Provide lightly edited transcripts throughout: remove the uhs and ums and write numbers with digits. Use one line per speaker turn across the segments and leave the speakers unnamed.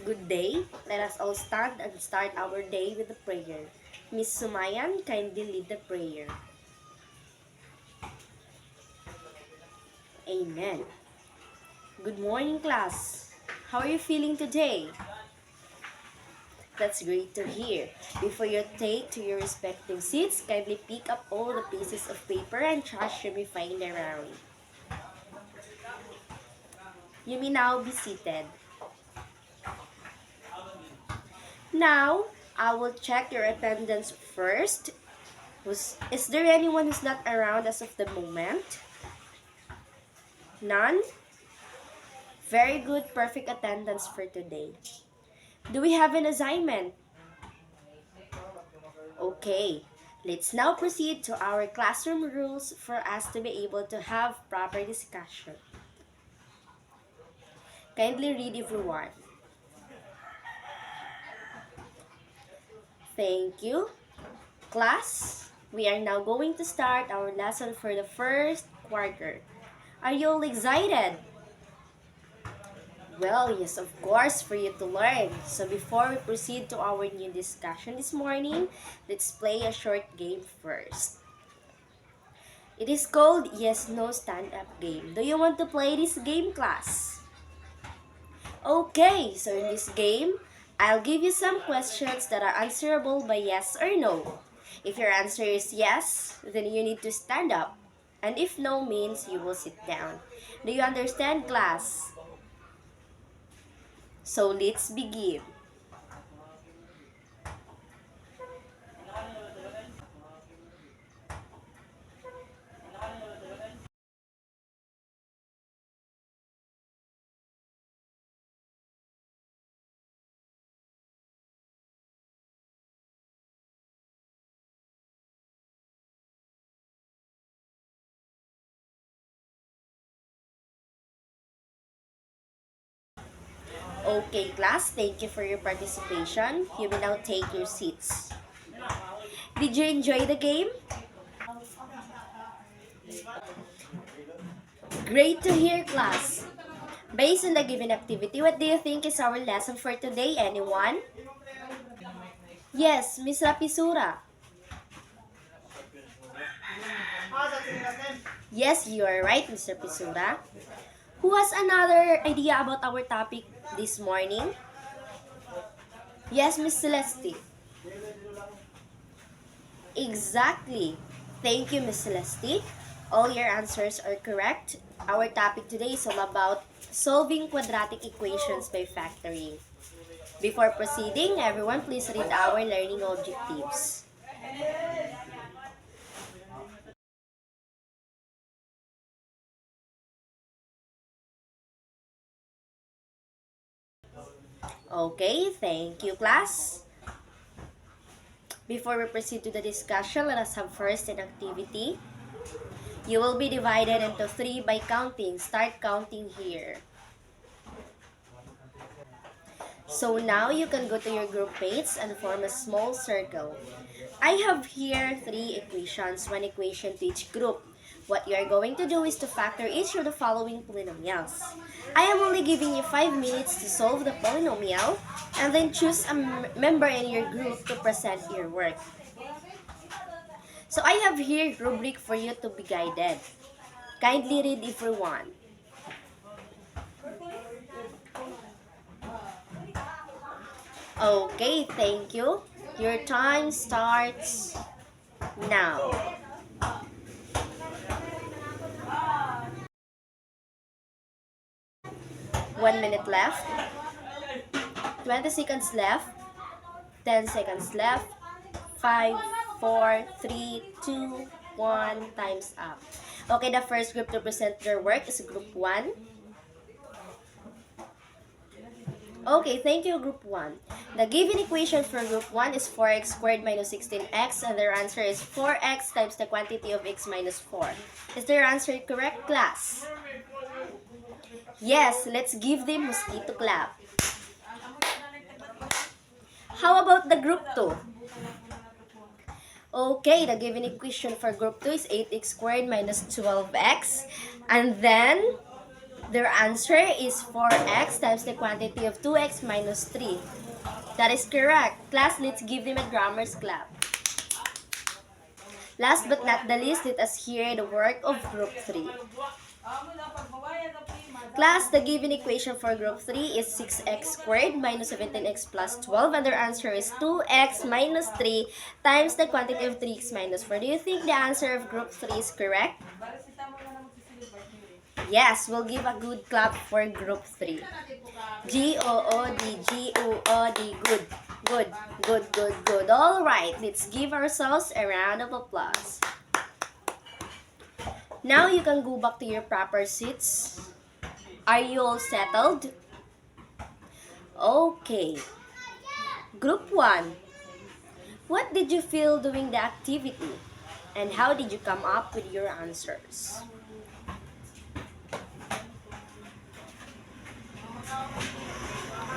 good day. Let us all stand and start our day with a prayer. Miss Sumayan, kindly lead the prayer. Amen. Good morning, class. How are you feeling today? That's great to hear. Before you take to your respective seats, kindly pick up all the pieces of paper and trash you may find around. You may now be seated. Now, I will check your attendance first. Is there anyone who's not around as of the moment? None? Very good, perfect attendance for today. Do we have an assignment? Okay, let's now proceed to our classroom rules for us to be able to have proper discussion. Kindly read everyone. Thank you. Class, we are now going to start our lesson for the first quarter. Are you all excited? Well, yes, of course, for you to learn. So before we proceed to our new discussion this morning, let's play a short game first. It is called Yes No Stand Up Game. Do you want to play this game, class? Okay, so in this game, I'll give you some questions that are answerable by yes or no. If your answer is yes, then you need to stand up. And if no means you will sit down. Do you understand, class? So let's begin. Okay, class, thank you for your participation. You may now take your seats. Did you enjoy the game? Great to hear, class. Based on the given activity, what do you think is our lesson for today, anyone? Yes, Miss Rapisura. Yes, you are right, Mr. Pisura. Who has another idea about our topic this morning? Yes, Miss Celeste. Exactly. Thank you, Miss Celeste. All your answers are correct. Our topic today is all about solving quadratic equations by factoring. Before proceeding, everyone please read our learning objectives. Okay, thank you, class. Before we proceed to the discussion, let us have first an activity. You will be divided into 3 by counting. Start counting here. So now you can go to your group mates and form a small circle. I have here 3 equations, 1 equation to each group. What you are going to do is to factor each of the following polynomials. I am only giving you 5 minutes to solve the polynomial and then choose a member in your group to present your work. So I have here rubric for you to be guided. Kindly read everyone. Okay, thank you. Your time starts now. 1 minute left. 20 seconds left. 10 seconds left. 5, 4, 3, 2, 1. Time's up. Okay, the first group to present their work is group 1. Okay, thank you, group 1. The given equation for group 1 is 4x squared minus 16x, and their answer is 4x times the quantity of x minus 4. Is their answer correct, class? Yes, let's give them mosquito clap. How about the group 2? Okay, the given equation for group 2 is 8x squared minus 12x. And then, Their answer is 4x times the quantity of 2x minus 3. That is correct. Class, let's give them a grammar's clap. Last but not the least, let us hear the work of group 3. Class, the given equation for group 3 is 6x squared minus 17x plus 12, and their answer is 2x minus 3 times the quantity of 3x minus 4. Do you think the answer of group 3 is correct? Yes, we'll give a good clap for group 3. G-O-O-D, G-O-O-D, good. Good, good, good, good. All right, let's give ourselves a round of applause. Now you can go back to your proper seats. Are you all settled? Okay. Group 1. What did you feel doing the activity? And how did you come up with your answers?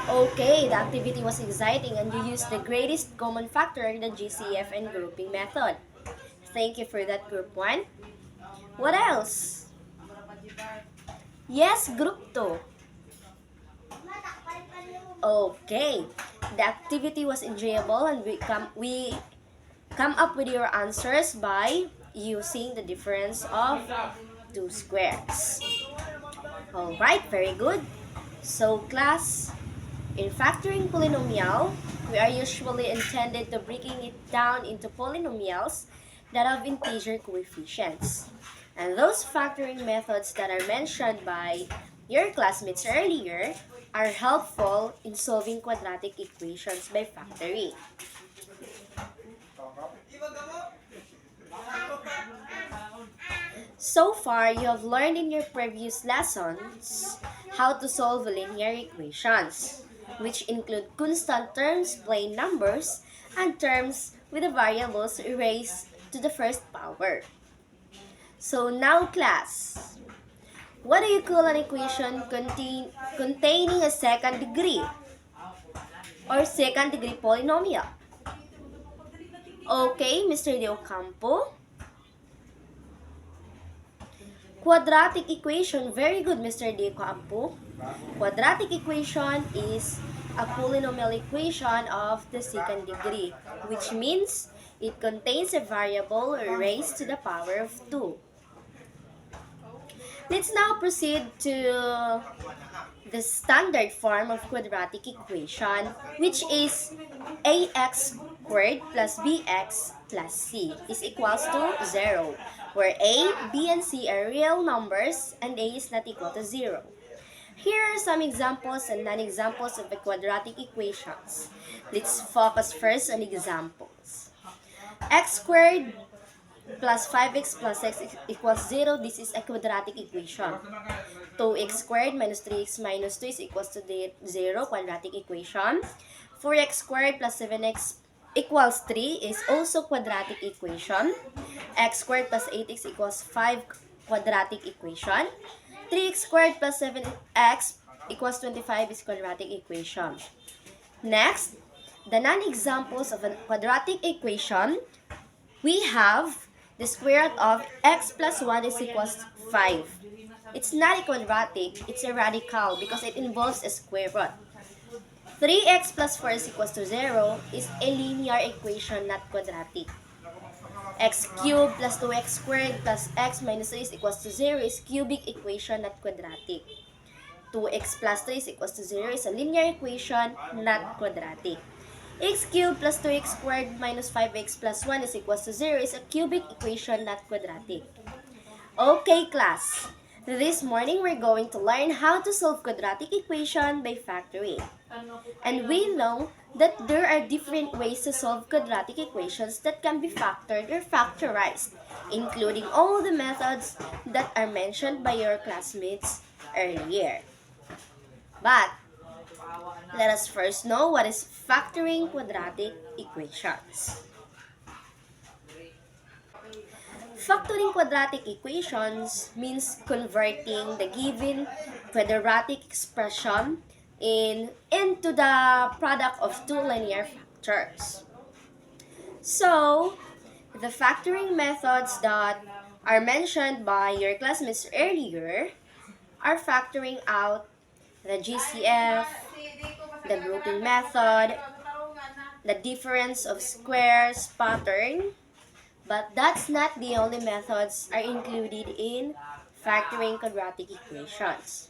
Okay, the activity was exciting and you used the greatest common factor, the GCF and grouping method. Thank you for that, group 1. What else? Yes, group 2. Okay, the activity was enjoyable and we come up with your answers by using the difference of two squares. Alright, very good. So class, in factoring polynomial, we are usually intended to breaking it down into polynomials that have integer coefficients. And those factoring methods that are mentioned by your classmates earlier are helpful in solving quadratic equations by factoring. So far, you have learned in your previous lessons how to solve linear equations, which include constant terms, plain numbers, and terms with the variables raised to the first power. So now class, what do you call an equation containing a second degree or second degree polynomial? Okay, Mr. De Ocampo. Quadratic equation. Very good, Mr. De Ocampo. Quadratic equation is a polynomial equation of the second degree, which means it contains a variable raised to the power of 2. Let's now proceed to the standard form of quadratic equation, which is ax squared plus bx plus c is equals to 0, where a, b, and c are real numbers and a is not equal to 0. Here are some examples and non-examples of the quadratic equations. Let's focus first on examples. X squared plus 5x plus x equals 0. This is a quadratic equation. 2x squared minus 3x minus 2 is equals to 0, quadratic equation. 4x squared plus 7x equals 3 is also quadratic equation. X squared plus 8x equals 5, quadratic equation. 3x squared plus 7x equals 25 is quadratic equation. Next, the non-examples of a quadratic equation, we have the square root of x plus 1 is equals to 5. It's not a quadratic, it's a radical because it involves a square root. 3x plus 4 is equals to 0 is a linear equation, not quadratic. X cubed plus 2x squared plus x minus 3 is equals to 0 is cubic equation, not quadratic. 2x plus 3 is equals to 0 is a linear equation, not quadratic. X cubed plus 2x squared minus 5x plus 1 is equals to 0 is a cubic equation, not quadratic. Okay, class. This morning, we're going to learn how to solve quadratic equation by factoring. And we know that there are different ways to solve quadratic equations that can be factored or factorized, including all the methods that are mentioned by your classmates earlier. But let us first know what is factoring quadratic equations. Factoring quadratic equations means converting the given quadratic expression into the product of two linear factors. So, the factoring methods that are mentioned by your classmates earlier are factoring out the GCF, the grouping method, the difference of squares pattern, but that's not the only methods are included in factoring quadratic equations.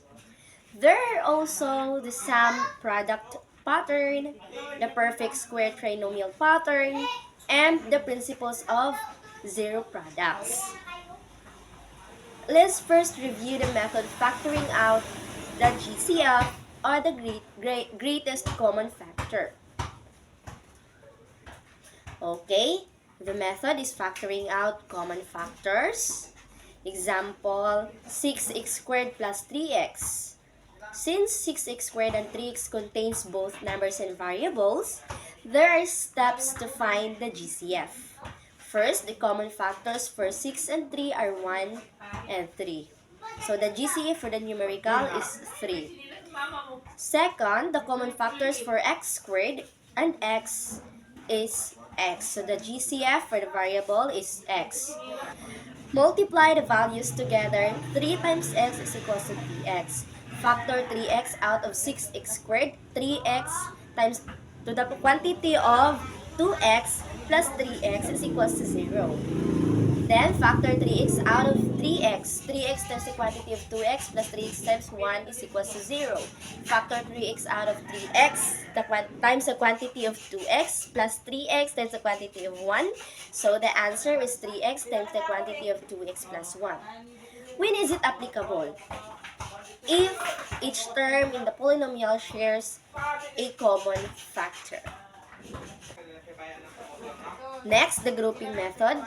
There are also the sum product pattern, the perfect square trinomial pattern, and the principles of zero products. Let's first review the method factoring out the GCF or the greatest common factor. Okay, the method is factoring out common factors. Example, 6x squared plus 3x. Since 6x squared and 3x contains both numbers and variables, there are steps to find the GCF. First, the common factors for 6 and 3 are 1 and 3. So the GCF for the numerical is 3. Second, the common factors for x squared and x is x. So the GCF for the variable is x. Multiply the values together. 3 times x is equals to 3x. Factor 3x out of 6x squared. 3x times to the quantity of 2x plus 3x is equals to 0. Then factor 3x out of 3x. 3x times the quantity of 2x plus 3x times 1 is equals to 0. Factor 3x out of 3x times the quantity of 2x plus 3x times the quantity of 1. So the answer is 3x times the quantity of 2x plus 1. When is it applicable? If each term in the polynomial shares a common factor. Next, the grouping method.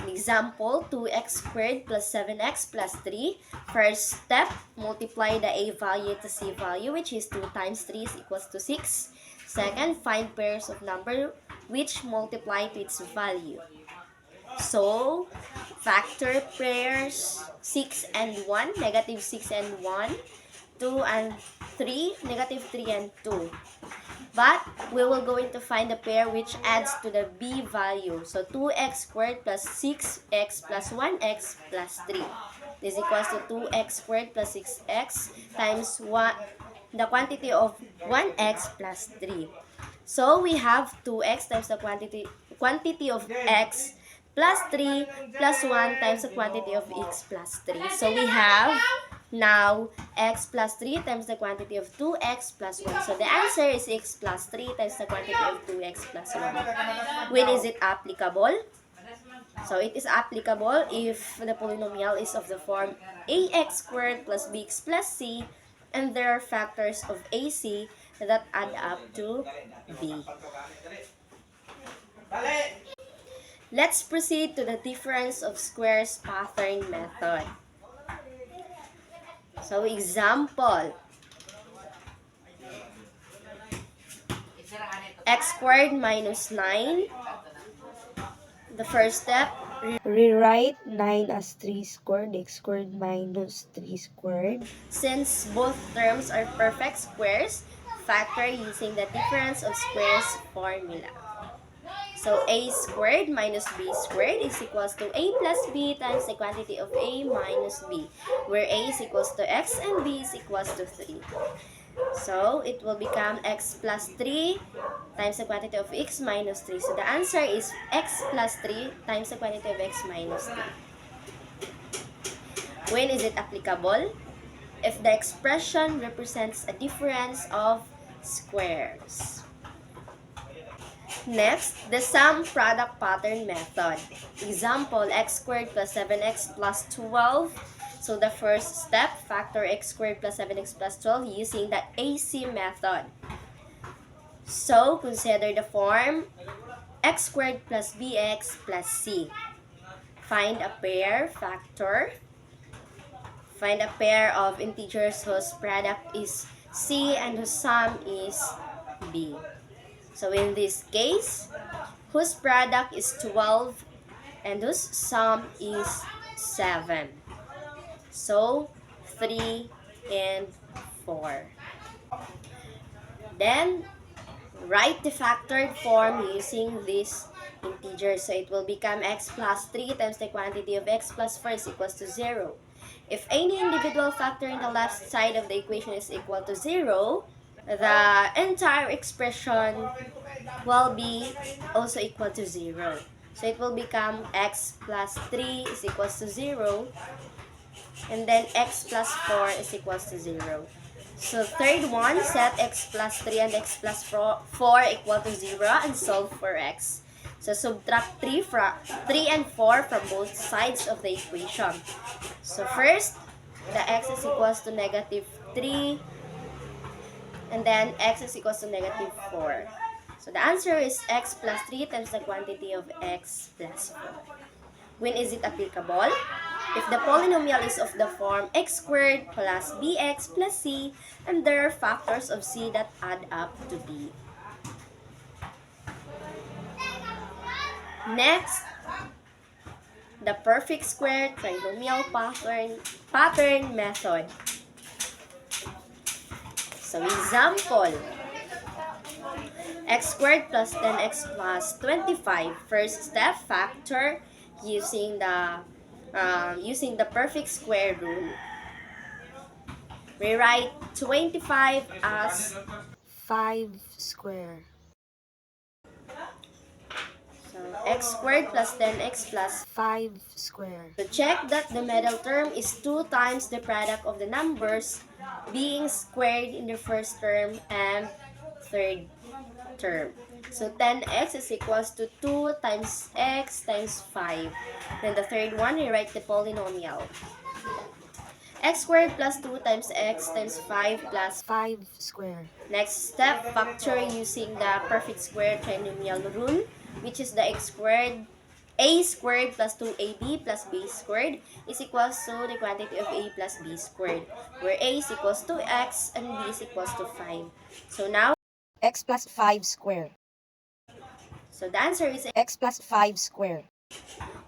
Example, 2x squared plus 7x plus 3. First step, multiply the a value to c value, which is 2 times 3 is equals to 6. Second, find pairs of number which multiply to its value. So, factor pairs 6 and 1, negative 6 and 1, 2 and 3, negative 3 and 2. But we will going to find the pair which adds to the b value. So 2x squared plus 6x plus 1x plus 3 is equals to 2x squared plus 6x times 1, the quantity of 1x plus 3. So we have 2x times the quantity of x plus 3 plus 1 times the quantity of x plus 3. So we have now x plus 3 times the quantity of 2x plus 1. So the answer is x plus 3 times the quantity of 2x plus 1. When is it applicable? So it is applicable if the polynomial is of the form ax squared plus bx plus c, and there are factors of ac that add up to b. Let's proceed to the difference of squares pattern method. So example, x squared minus 9. The first step,
Rewrite 9 as 3 squared, x squared minus 3 squared.
Since both terms are perfect squares, factor using the difference of squares formula. So a squared minus b squared is equals to a plus b times the quantity of a minus b, where a is equals to x and b is equals to 3. So it will become x plus 3 times the quantity of x minus 3. So the answer is x plus 3 times the quantity of x minus 3. When is it applicable? If the expression represents a difference of squares. Next, the sum product pattern method. Example, x squared plus 7x plus 12. So the first step, factor x squared plus 7x plus 12 using the AC method. So consider the form x squared plus bx plus c. Find a pair factor. Find a pair of integers whose product is c and whose sum is b. So in this case, whose product is 12 and whose sum is 7. So 3 and 4. Then write the factored form using this integer. So it will become x plus 3 times the quantity of x plus 4 is equals to 0. If any individual factor in the left side of the equation is equal to 0, the entire expression will be also equal to 0. So it will become x plus 3 is equals to 0, and then x plus 4 is equals to 0. So third one, set x plus 3 and x plus 4 equal to 0 and solve for x. So subtract 3 and 4 from both sides of the equation. So first, the x is equals to negative 3, and then x is equals to negative 4. So the answer is x plus 3 times the quantity of x plus 4. When is it applicable? If the polynomial is of the form x squared plus bx plus c, and there are factors of c that add up to b. Next, the perfect square trinomial pattern method. So example, x squared plus 10x plus 25. First step, factor using the perfect square rule. Rewrite 25 as
5 square.
so x squared plus 10x plus
5 square.
to check that the middle term is 2 times the product of the numbers being squared in the first term and third term. So 10x is equals to 2 times x times 5. Then the third one, rewrite the polynomial. X squared plus 2 times x times 5 plus
5 square.
Next step, factor using the perfect square trinomial rule, which is the a squared plus 2ab plus b squared is equals to the quantity of a plus b squared, where a is equals to x and b is equals to 5. So now,
X plus 5 square.
so the answer is
X plus 5 square.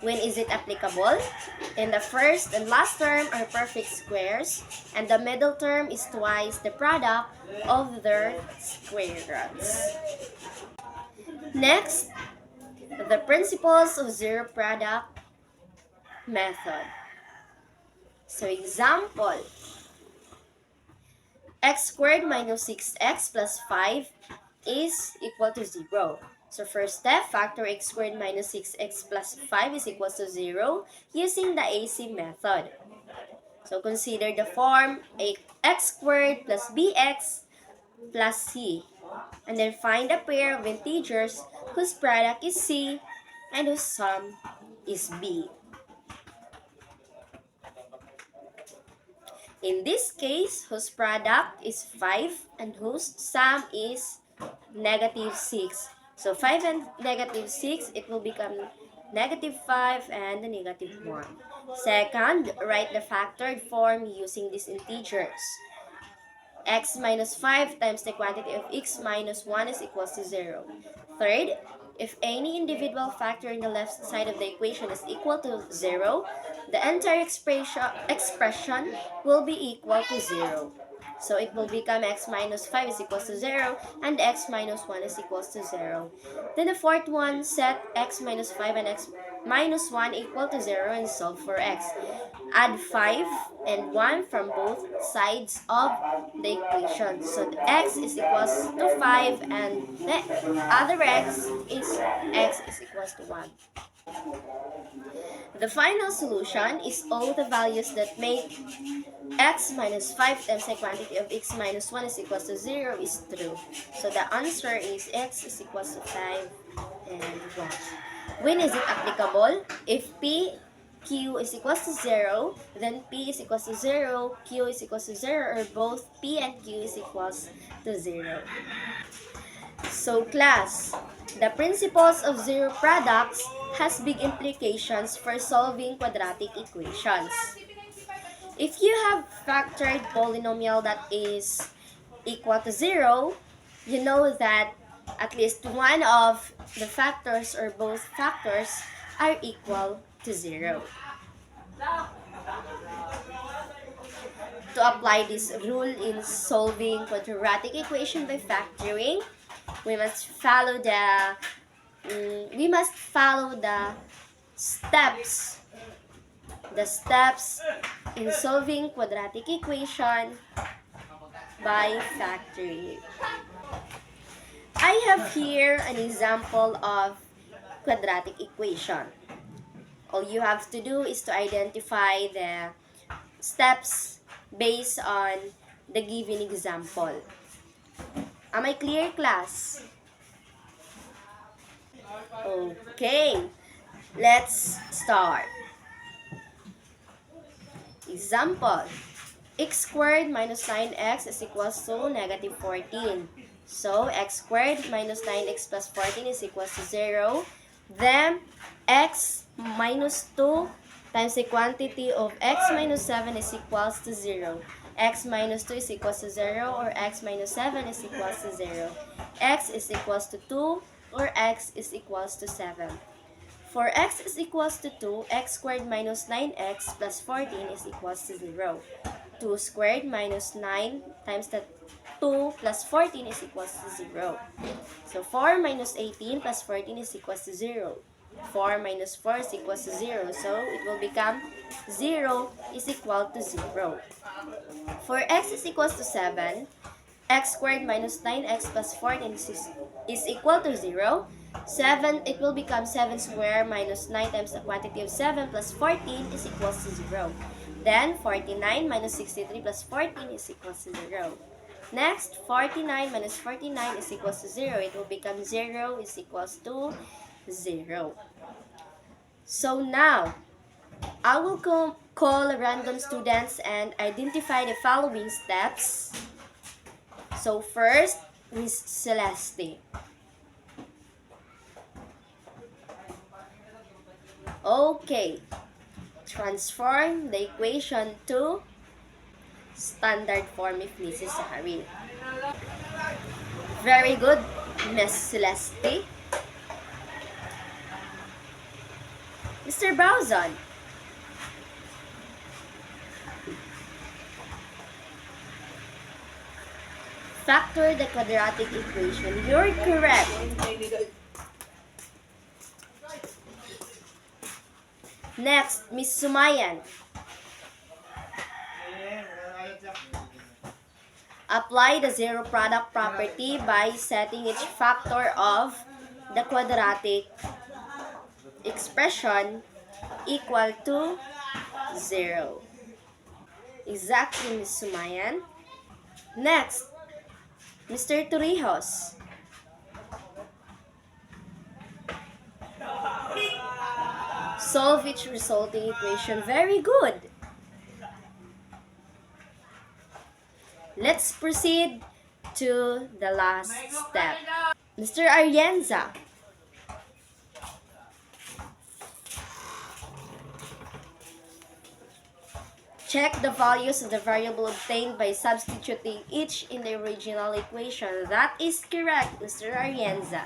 when is it applicable? In the first and last term are perfect squares, and the middle term is twice the product of their square roots. Next, the principles of zero product method. So example, x squared minus 6x plus 5 is equal to 0. So first step, factor x squared minus 6x plus 5 is equal to 0 using the AC method. So consider the form x squared plus bx plus c. And then find a pair of integers whose product is c and whose sum is b. In this case, whose product is 5 and whose sum is negative 6. So 5 and negative 6, it will become negative 5 and negative 1. Second, write the factored form using these integers. X minus 5 times the quantity of x minus 1 is equals to 0. Third, if any individual factor in the left side of the equation is equal to 0, the entire expression will be equal to 0. So it will become x minus 5 is equals to 0 and x minus 1 is equals to 0. Then the fourth one, set x minus 5 and x minus 1 equal to 0 and solve for x. Add 5 and 1 from both sides of the equation. So the x is equals to 5 and the other x is equals to 1. The final solution is all the values that make x minus 5 times the quantity of x minus 1 is equals to 0 is true. So the answer is x is equals to 5 and 1. When is it applicable? If q is equals to 0, then p is equals to 0, q is equals to 0, or both p and q is equals to 0. So class, the principles of zero products has big implications for solving quadratic equations. If you have factored polynomial that is equal to 0, you know that at least one of the factors or both factors are equal to 0. To apply this rule in solving quadratic equation by factoring, we must follow the steps the steps in solving quadratic equation by factoring. I have here an example of quadratic equation. All you have to do is to identify the steps based on the given example. Am I clear, class? Okay, let's start. Example, x squared minus 9x is equals to negative 14. So, x squared minus 9x plus 14 is equals to 0. Then, x minus 2 times the quantity of x minus 7 is equals to 0. X minus 2 is equals to 0 or x minus 7 is equals to 0. X is equals to 2 or x is equals to 7. For x is equals to 2, x squared minus 9x plus 14 is equals to 0. 2 squared minus 9 times the 2 plus 14 is equals to 0. So 4 minus 18 plus 14 is equals to 0. 4 minus 4 is equals to 0. So it will become 0 is equal to 0. For x is equals to 7, x squared minus 9x plus 14 is equal to 0. 7, it will become 7 squared minus 9 times the quantity of 7 plus 14 is equals to 0. Then, 49 minus 63 plus 14 is equals to 0. Next, 49 minus 49 is equals to 0. It will become 0 is equals to 0. So now, I will call random students and identify the following steps. So first, Miss Celeste. Okay. Transform the equation to standard form if necessary. Very good, Miss Celeste. Mr. Bowson. Factor the quadratic equation. You're correct. Next, Miss Sumayan. Apply the zero product property by setting each factor of the quadratic expression equal to 0. Exactly, Miss Sumayan. Next, Mr. Torrijos. Solve each resulting equation. Very good. Let's proceed to the last step. Mr. Arienza. Check the values of the variable obtained by substituting each in the original equation. That is correct, Mr. Arienza.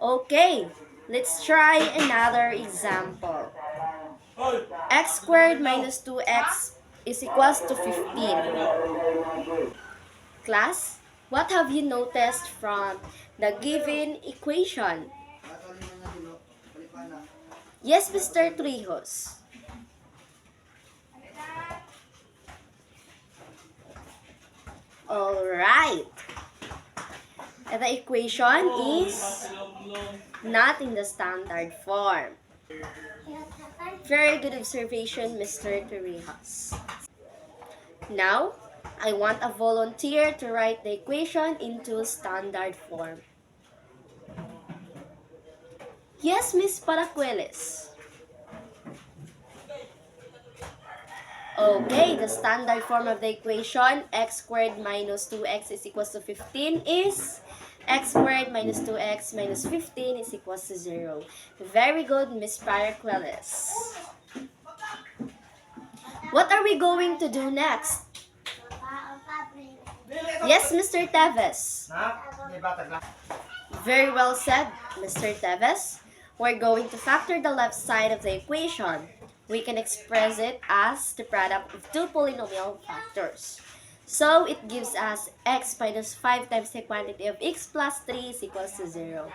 Okay, let's try another example. X squared minus 2x is equals to 15. Class, what have you noticed from the given equation? Yes, Mr. Trijos. Alright. The equation is not in the standard form. Very good observation, Mr. Torrijos. Now, I want a volunteer to write the equation into standard form. Yes, Miss Paracueles. Okay, the standard form of the equation, x squared minus 2x is equals to 15 is x squared minus 2x minus 15 is equals to 0. Very good, Miss Paracueles. What are we going to do next? Yes, Mr. Teves. Very well said, Mr. Teves. We're going to factor the left side of the equation. We can express it as the product of two polynomial factors. So it gives us x minus 5 times the quantity of x plus 3 is equals to 0.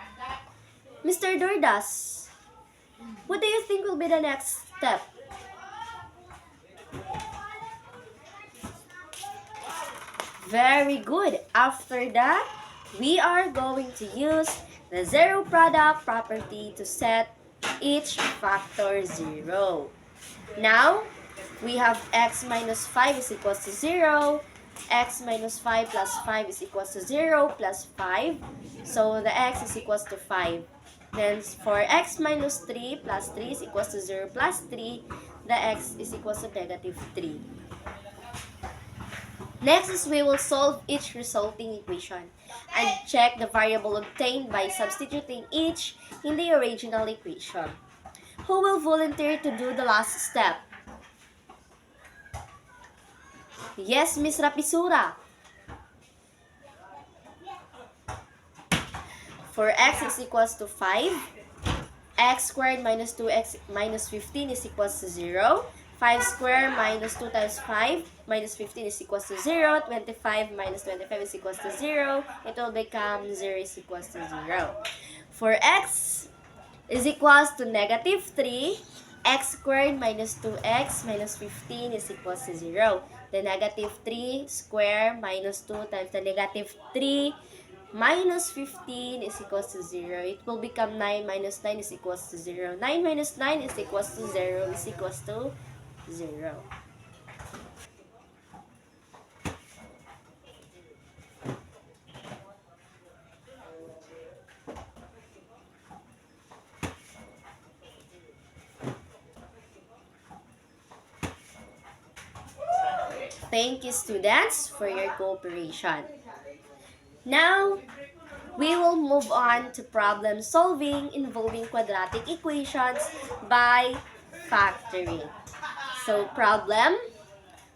Mr. Dordas. What do you think will be the next step? Very good. After that, we are going to use the zero product property to set each factor 0. Now, we have x minus 5 is equals to 0. X minus 5 plus 5 is equals to 0 plus 5. So, the x is equals to 5. Then, for x minus 3 plus 3 is equals to 0 plus 3, the x is equals to negative 3. Next is we will solve each resulting equation and check the variable obtained by substituting each in the original equation. Who will volunteer to do the last step? Yes, Miss Rapisura. For x is equals to 5, x squared minus 2x minus 15 is equals to 0. 5 squared minus 2 times 5 minus 15 is equals to 0. 25 minus 25 is equals to 0. It will become 0 is equals to 0. For x is equals to negative 3, x squared minus 2x minus 15 is equals to 0. The negative 3 squared minus 2 times the negative 3 minus 15 is equals to 0. It will become 9 minus 9 is equals to 0. 9 minus 9 is equals to 0 is equals to 0. Thank you, students, for your cooperation. Now, we will move on to problem solving involving quadratic equations by factoring. So, problem,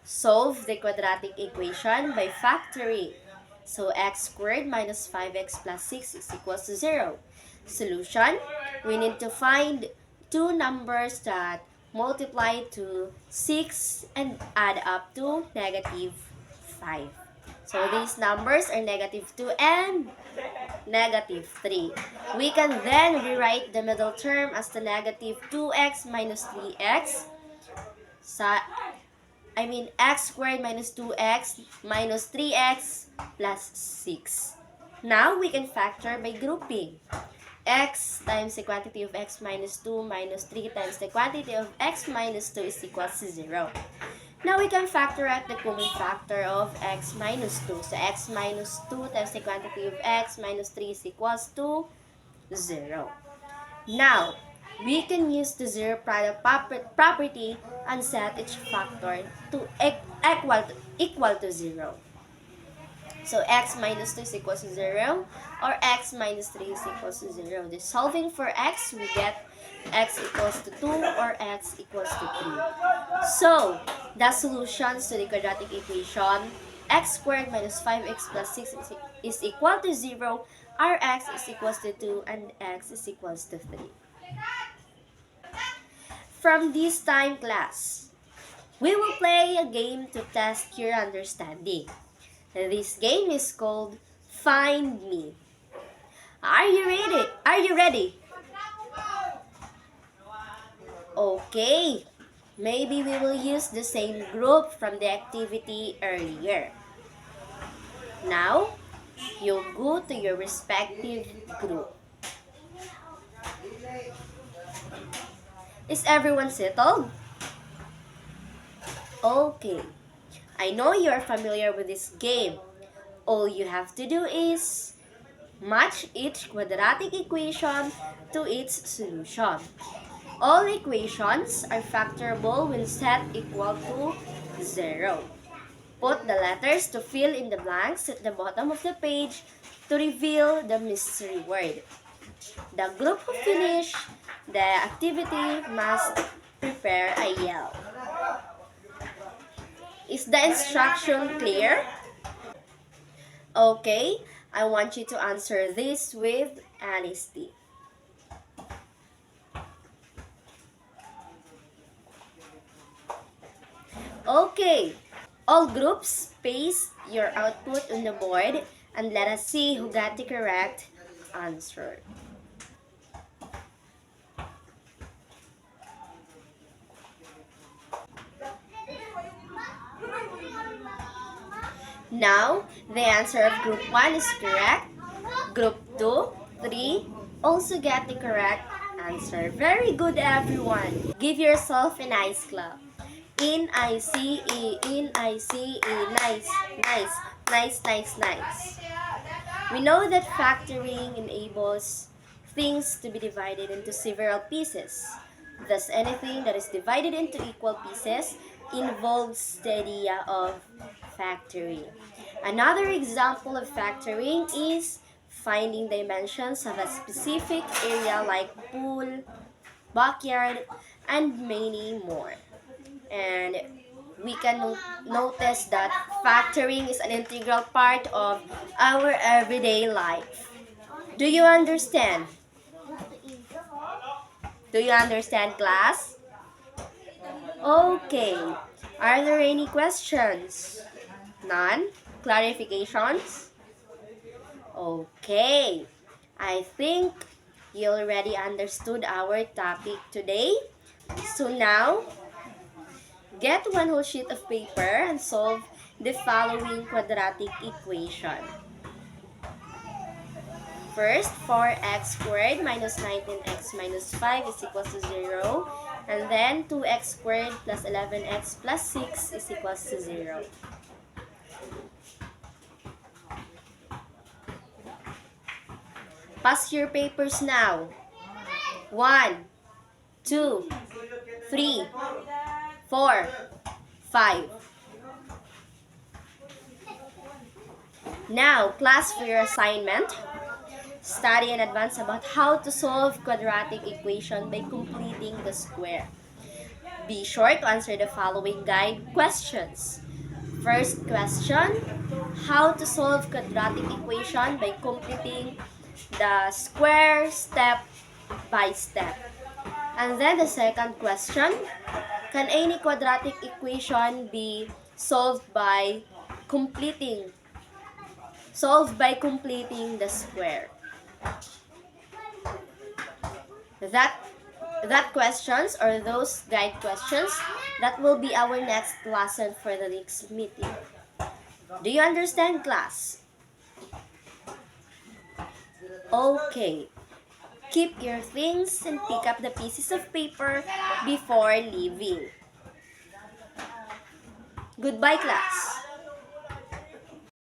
solve the quadratic equation by factoring. So, x squared minus 5x plus 6 is equals to 0. Solution, we need to find two numbers that multiply to 6 and add up to negative 5. So, these numbers are negative 2 and negative 3. We can then rewrite the middle term as the negative 2x minus 3x. X squared minus 2x minus 3x plus 6. Now, we can factor by grouping. X times the quantity of x minus 2 minus 3 times the quantity of x minus 2 is equals to 0. Now, we can factor out the common factor of x minus 2. So, x minus 2 times the quantity of x minus 3 is equals to 0. Now, we can use the zero product property and set each factor to equal to 0. So, x minus 2 is equals to 0 or x minus 3 is equals to 0. The solving for x, we get x equals to 2 or x equals to 3. So, the solutions to the quadratic equation x squared minus 5x plus 6 is equal to 0, our x is equals to 2, and x is equals to 3. From this time class, we will play a game to test your understanding. This game is called Find Me. Are you ready? Are you ready? Okay. Maybe we will use the same group from the activity earlier. Now, you go to your respective group. Is everyone settled? Okay. I know you are familiar with this game. All you have to do is match each quadratic equation to its solution. All equations are factorable when set equal to 0. Put the letters to fill in the blanks at the bottom of the page to reveal the mystery word. The group who finish the activity must prepare a yell. Is the instruction clear? Okay, I want you to answer this with honesty. Okay, all groups paste your output on the board and let us see who got the correct answer. Now, the answer of group 1 is correct. Group 2, 3 also get the correct answer. Very good, everyone. Give yourself a nice clap. N-I-C-E, N-I-C-E, nice, nice, nice, nice, nice. We know that factoring enables things to be divided into several pieces. Thus, anything that is divided into equal pieces involves the idea of factoring. Another example of factoring is finding dimensions of a specific area like pool, backyard, and many more. And we can notice that factoring is an integral part of our everyday life. Do you understand? Do you understand, class? Okay. Are there any questions? None? Clarifications? Okay. I think you already understood our topic today. So now, get one whole sheet of paper and solve the following quadratic equation. First, 4x squared minus 19x minus 5 is equals to 0. And then 2x squared plus 11x plus 6 is equals to 0. Pass your papers now. 1, 2, 3, 4, 5. Now, class, for your assignment, study in advance about how to solve quadratic equation by completing the square. Be sure to answer the following guide questions. First question, how to solve quadratic equation by completing the square step by step. And then the second question, can any quadratic equation be solved by completing the square? That questions, or those guide questions, that will be our next lesson for the next meeting. Do you understand, class? Okay. Keep your things and pick up the pieces of paper before leaving. Goodbye, class.